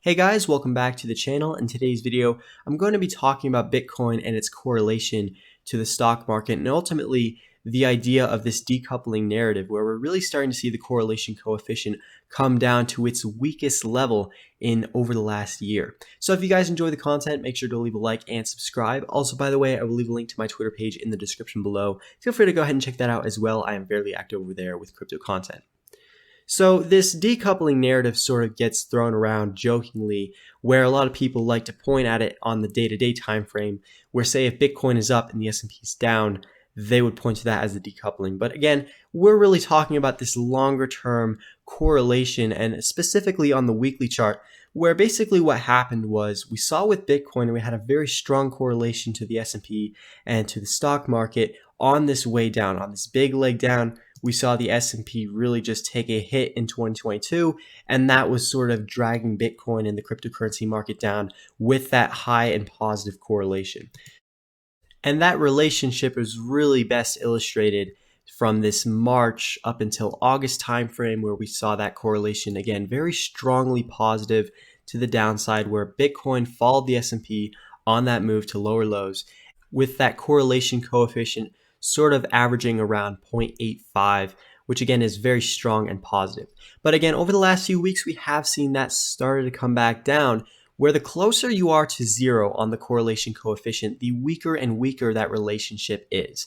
Hey guys, welcome back to the channel. In today's video, I'm going to be talking about Bitcoin and its correlation to the stock market and ultimately the idea of this decoupling narrative where we're really starting to see the correlation coefficient come down to its weakest level in over the last year. So if you guys enjoy the content, make sure to leave a like and subscribe. Also, by the way, I will leave a link to my Twitter page in the description below. Feel free to go ahead and check that out as well. I am fairly active over there with crypto content. So this decoupling narrative sort of gets thrown around jokingly, where a lot of people like to point at it on the day-to-day time frame, where say if Bitcoin is up and the S&P is down, they would point to that as the decoupling. But again, we're really talking about this longer term correlation and specifically on the weekly chart, where basically what happened was we saw with Bitcoin, we had a very strong correlation to the S&P and to the stock market on this way down, on this big leg down. We saw the S&P really just take a hit in 2022, and that was sort of dragging Bitcoin and the cryptocurrency market down with that high and positive correlation. And that relationship is really best illustrated from this March up until August timeframe, where we saw that correlation again very strongly positive to the downside, where Bitcoin followed the S&P on that move to lower lows with that correlation coefficient sort of averaging around 0.85, which again is very strong and positive. But again, over the last few weeks, we have seen that started to come back down, where the closer you are to zero on the correlation coefficient, the weaker and weaker that relationship is.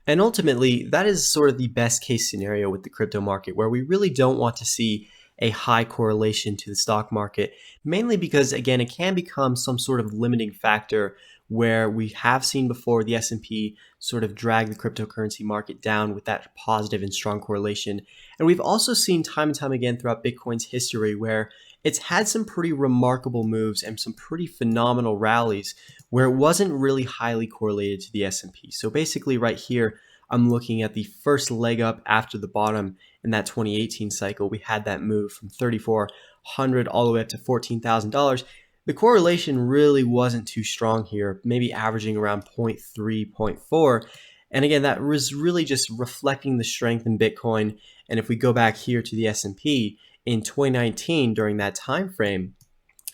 And ultimately, that is sort of the best case scenario with the crypto market, where we really don't want to see a high correlation to the stock market, mainly because, again, it can become some sort of limiting factor where we have seen before the S&P sort of drag the cryptocurrency market down with that positive and strong correlation. And we've also seen time and time again throughout Bitcoin's history where it's had some pretty remarkable moves and some pretty phenomenal rallies where it wasn't really highly correlated to the S&P. So basically right here, I'm looking at the first leg up after the bottom in that 2018 cycle. We had that move from 3,400 all the way up to $14,000. The correlation really wasn't too strong here, maybe averaging around 0.3, 0.4. And again, that was really just reflecting the strength in Bitcoin. And if we go back here to the S&P in 2019 during that time frame,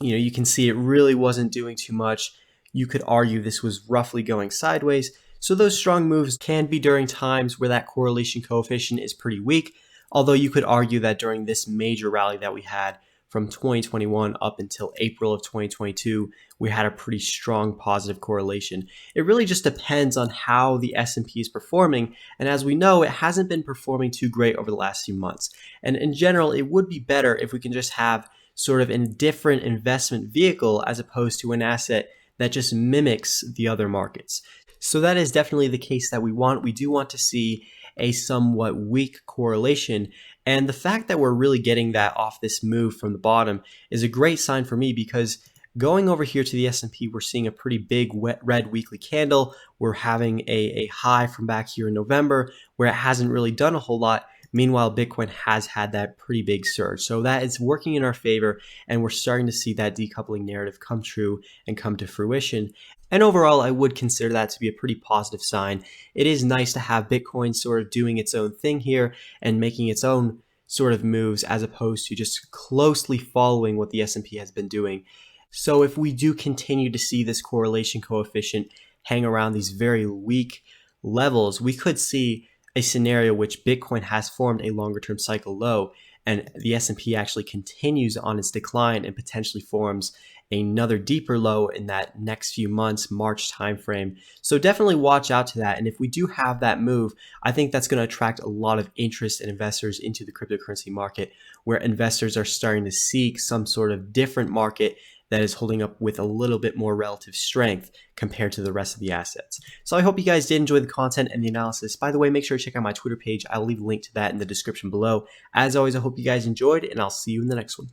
you can see it really wasn't doing too much. You could argue this was roughly going sideways. So those strong moves can be during times where that correlation coefficient is pretty weak, although you could argue that during this major rally that we had from 2021 up until April of 2022, we had a pretty strong positive correlation. It really just depends on how the S&P is performing. And as we know, it hasn't been performing too great over the last few months. And in general, it would be better if we can just have sort of a different investment vehicle as opposed to an asset that just mimics the other markets. So that is definitely the case that we want. We do want to see a somewhat weak correlation. And the fact that we're really getting that off this move from the bottom is a great sign for me, because going over here to the S&P, we're seeing a pretty big red weekly candle. We're having a high from back here in November where it hasn't really done a whole lot. Meanwhile, Bitcoin has had that pretty big surge. So that is working in our favor, and we're starting to see that decoupling narrative come true and come to fruition. And overall, I would consider that to be a pretty positive sign. It is nice to have Bitcoin sort of doing its own thing here and making its own sort of moves as opposed to just closely following what the S&P has been doing. So if we do continue to see this correlation coefficient hang around these very weak levels, we could see a scenario which Bitcoin has formed a longer term cycle low and the S&P actually continues on its decline and potentially forms another deeper low in that next few months, March timeframe. So definitely watch out to that. And if we do have that move, I think that's going to attract a lot of interest in investors into the cryptocurrency market, where investors are starting to seek some sort of different market that is holding up with a little bit more relative strength compared to the rest of the assets. So I hope you guys did enjoy the content and the analysis. By the way, make sure to check out my Twitter page. I'll leave a link to that in the description below. As always, I hope you guys enjoyed, and I'll see you in the next one.